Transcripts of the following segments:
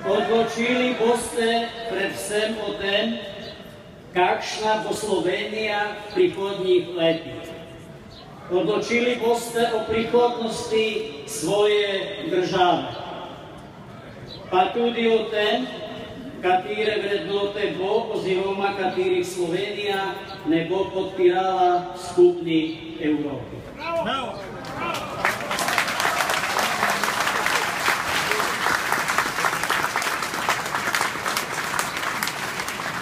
Odločili boste predvsem o tem, kakšna bo Slovenija v prihodnjih letih. Odločili boste o prihodnosti svoje države, pa tudi o tem, katere vrednote bo oziroma katerih Slovenija ne bo podpirala v skupni Evropi.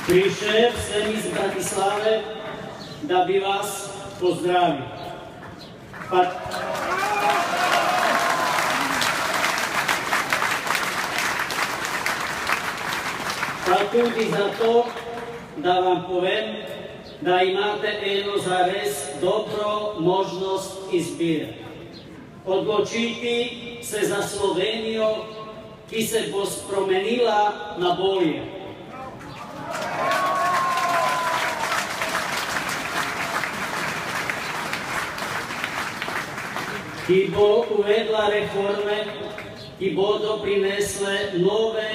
Prišel sem iz Bratislave, da bi vas pozdravil. Pa tudi zato, da vam povem, da imate eno zares dobro možnost izbire. Odločiti se za Slovenijo, ki se bo spremenila na bolje. Ki bo uvedla reforme, ki bodo prinesle nove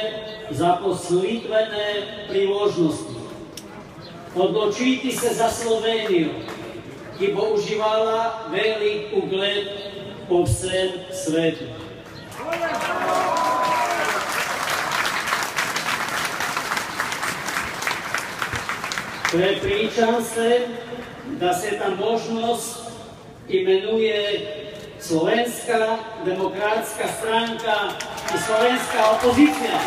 zaposlitvene priložnosti. Odločiti se za Slovenijo, ki bo uživala velik ugled po vsem svetu. Prepričan sem, da se ta možnost imenuje Slovenska demokratska stranka in slovenska opozicija.